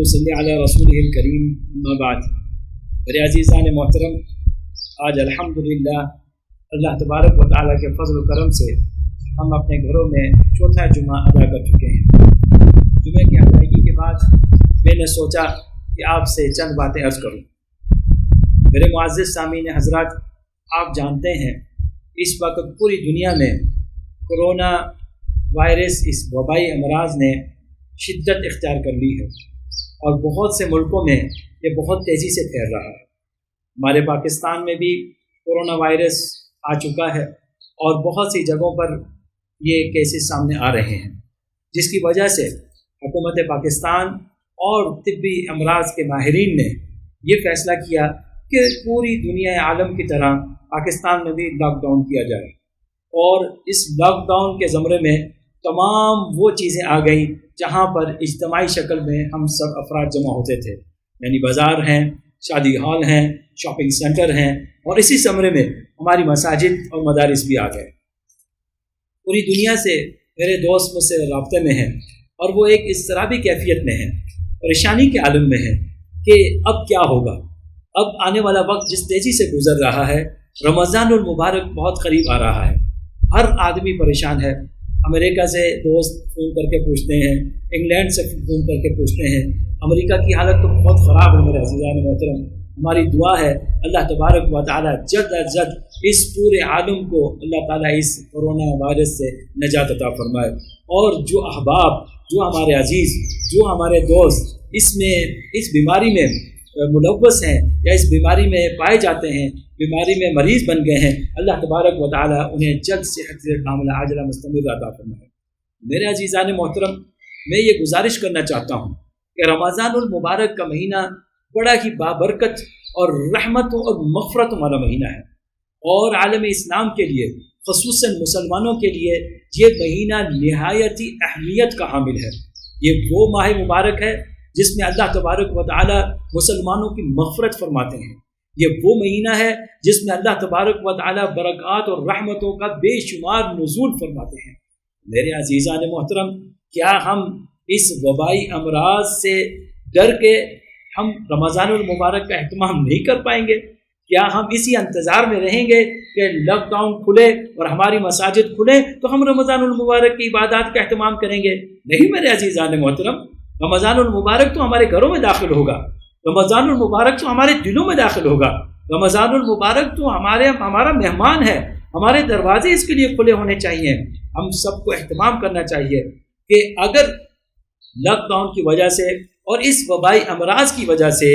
सल्ली अला रसूलिल करीम अम्मा बाद। मेरे अज़ीज़ान मोहतरम, आज अल्हम्दुलिल्लाह अल्लाह तबारक व तआला के फज़ल व करम से हम अपने घरों में चौथा जुमा अदा कर चुके हैं। जुमे की अदायगी के बाद मैंने सोचा कि आपसे चंद बातें अर्ज़ करूँ। मेरे मुअज़्ज़िज़ सामीन हज़रात, आप जानते हैं इस वक्त पूरी दुनिया में कोरोना वायरस, इस वबाई अमराज ने शिद्दत इख्तियार कर ली है और बहुत से मुल्कों में ये बहुत तेज़ी से फैल रहा है। हमारे पाकिस्तान में भी कोरोना वायरस आ चुका है और बहुत सी जगहों पर ये केसेस सामने आ रहे हैं, जिसकी वजह से हुकूमत पाकिस्तान और तिब्बी अमराज के माहिरीन ने ये फ़ैसला किया कि पूरी दुनिया आलम की तरह पाकिस्तान में भी लॉकडाउन किया जाए। और इस लॉकडाउन के ज़मरे में तमाम वो चीज़ें आ गई जहाँ पर इज्तमाई शक्ल में हम सब अफराद जमा होते थे, यानी बाज़ार हैं, शादी हॉल हैं, शॉपिंग सेंटर हैं, और इसी ज़मरे में हमारी मसाजिद और मदारिस भी आ गए। पूरी दुनिया से मेरे दोस्त मुझसे राब्ते में हैं और वो एक इस तरह भी कैफियत में हैं, परेशानी के आलम में हैं कि अब क्या होगा। अब आने वाला वक्त जिस तेज़ी से गुज़र रहा है, रमज़ानुल मुबारक बहुत करीब आ रहा है, हर आदमी परेशान है। अमेरिका से दोस्त फ़ोन करके पूछते हैं, इंग्लैंड से फ़ोन करके पूछते हैं। अमेरिका की हालत तो बहुत ख़राब है मेरे अज़ीज़ान मोहतरम। हमारी दुआ है अल्लाह तबारक व तआला जल्द अज जल्द इस पूरे आलम को अल्लाह ताला इस कोरोना वायरस से निजात अता फरमाए। और जो अहबाब, जो हमारे अजीज़, जो हमारे दोस्त इस बीमारी में मुलव्वस हैं या इस बीमारी में पाए जाते हैं, बीमारी में मरीज़ बन गए हैं, अल्लाह तबारक व तआला उन्हें जल्द सेहत कामिला आजिला मुस्तमिर अता फरमाए। मेरे अज़ीज़ान मोहतरम, मैं ये गुजारिश करना चाहता हूँ कि रमज़ानुल मुबारक का महीना बड़ा ही बाबरकत और रहमतों और मग़फ़रतों वाला महीना है और आलम इस्लाम के लिए, ख़ुसूसन मुसलमानों के लिए ये महीना निहायत ही अहमियत का हामिल है। ये वो माह मुबारक है जिसमें अल्लाह तबारक व तआला मुसलमानों की मग़फ़रत फरमाते हैं। ये वो महीना है जिसमें अल्लाह तबारक व तआला बरक़ात और रहमतों का बेशुमार नुज़ूल फरमाते हैं। मेरे अज़ीज़ान मोहतरम, क्या हम इस वबाई अमराज से डर के हम रमज़ानुल मुबारक का एहतमाम नहीं कर पाएंगे? क्या हम इसी इंतज़ार में रहेंगे कि लॉकडाउन खुले और हमारी मसाजिद खुले तो हम रमज़ानुल मुबारक की इबादत का एहतमाम करेंगे? नहीं मेरे अज़ीज़ान मोहतरम, रमज़ानुल मुबारक तो हमारे घरों में दाखिल होगा, रमज़ानुल मुबारक तो हमारे दिलों में दाखिल होगा, रमज़ानुल मुबारक तो हमारा मेहमान है, हमारे दरवाजे इसके लिए खुले होने चाहिए। हम सबको एहतमाम करना चाहिए कि अगर लॉकडाउन की वजह से और इस वबाई अमराज की वजह से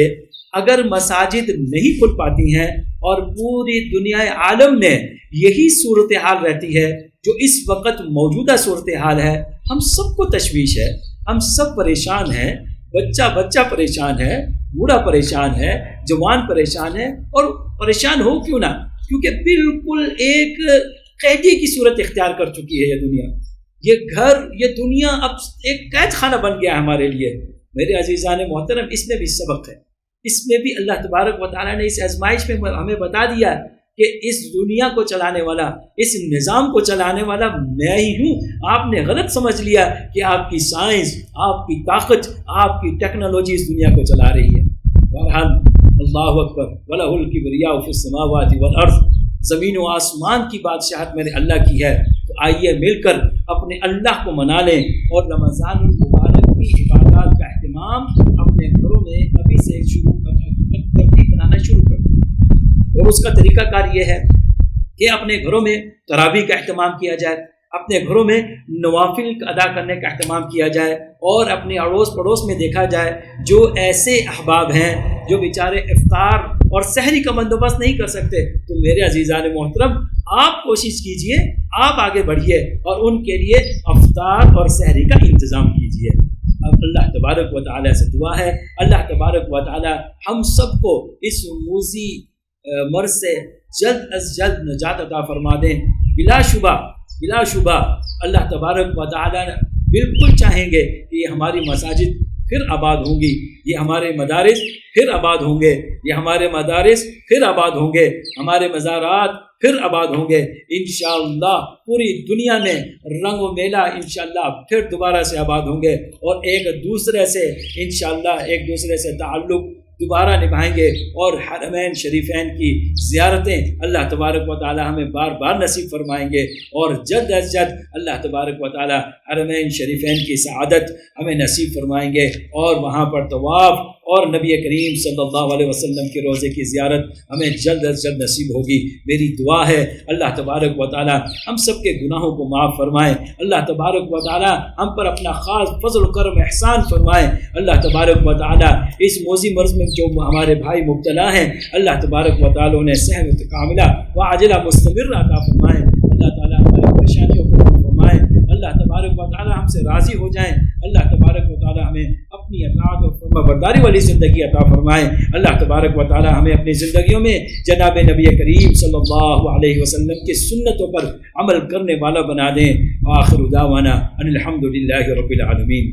अगर मसाजिद नहीं खुल पाती हैं और पूरी दुनिया आलम में यही सूरत हाल रहती है जो इस वक्त मौजूदा सूरत हाल है, हम सबको तशवीश है, हम सब परेशान हैं। बच्चा परेशान है, बूढ़ा परेशान है, जवान परेशान है। और परेशान हो क्यों ना, क्योंकि बिल्कुल एक कैदी की सूरत इख्तियार कर चुकी है ये दुनिया। ये घर, ये दुनिया अब एक कैद खाना बन गया है हमारे लिए। मेरे अज़ीज़ान मोहतरम, इसमें भी सबक है, इसमें भी अल्लाह तबारक व तआला ने इस आज़माइश में हमें बता दिया कि इस दुनिया को चलाने वाला, इस निज़ाम को चलाने वाला मैं ही हूँ। आपने गलत समझ लिया कि आपकी साइंस, आपकी ताकत, आपकी टेक्नोलॉजी इस दुनिया को चला रही है। बहरहाल अल्लाहु अकबर वलहुल किब्रिया फिस समावाति वल अर्ज़, ज़मीन व आसमान की बादशाहत मेरे अल्लाह की है। तो आइए मिलकर अपने अल्लाह को मना लें और रमज़ानुल मुबारक की इबादत का एहतमाम अपने घरों में अभी से बनाना शुरू कर दें। और उसका तरीक़ाकार ये है कि अपने घरों में तरावी का एहतमाम किया जाए, अपने घरों में नवाफिल अदा करने का एहतमाम किया जाए और अपने अड़ोस पड़ोस में देखा जाए जो ऐसे अहबाब हैं जो बेचारे इफ्तार और सहरी का बंदोबस्त नहीं कर सकते, तो मेरे अज़ीज़ान मोहतरम आप कोशिश कीजिए, आप आगे बढ़िए और उनके लिए इफ्तार और सहरी का इंतज़ाम कीजिए। अब अल्लाह तबारक व तआला से दुआ है, अल्लाह तबारक व तआला हम सबको इस मूज़ी मर्ज़ से जल्द अज जल्द निजात अता फरमा दें। बिलाशुबा अल्लाह तबारक व तआला बिल्कुल चाहेंगे कि हमारी मसाजिद پھر آباد ہوں گی، یہ ہمارے مدارس پھر آباد ہوں گے، یہ ہمارے مدارس پھر آباد ہوں گے، ہمارے مزارات پھر آباد ہوں گے انشاءاللہ۔ پوری دنیا میں رنگ و میلہ انشاءاللہ پھر دوبارہ سے آباد ہوں گے، اور ایک دوسرے سے انشاءاللہ ایک دوسرے سے تعلق دوبارہ نبھائیں گے، اور حرمین شریفین کی زیارتیں اللہ تبارک و تعالی ہمیں بار بار نصیب فرمائیں گے، اور جلد از جلد اللہ تبارک و تعالی حرمین شریفین کی سعادت ہمیں نصیب فرمائیں گے، اور وہاں پر طواف اور نبی کریم صلی اللہ علیہ وسلم کے روضے کی زیارت ہمیں جلد از جلد نصیب ہوگی۔ میری دعا ہے اللہ تبارک و تعالی ہم سب کے گناہوں کو معاف فرمائے، اللہ تبارک و تعالی ہم پر اپنا خاص فضل و کرم احسان فرمائے، اللہ تبارک و تعالی اس موذی مرض میں جو ہمارے بھائی مبتلا ہیں اللہ تبارک و تعالی انہیں صحت کاملہ و عاجلہ مستمر عطا فرمائے، اللہ تعالی ہماری پریشانیوں کو دور فرمائے، اللہ تبارک و تعالی ہم سے راضی ہو جائیں، اللہ تبارک و تعالی ہمیں اپنی اطاعت اور فرما برداری والی زندگی عطا فرمائے، اللہ تبارک و تعالی ہمیں اپنی زندگیوں میں جناب نبی کریم صلی اللہ علیہ وسلم کی سنتوں پر عمل کرنے والا بنا دیں۔ آخر دعوانا ان الحمد للہ رب العالمین۔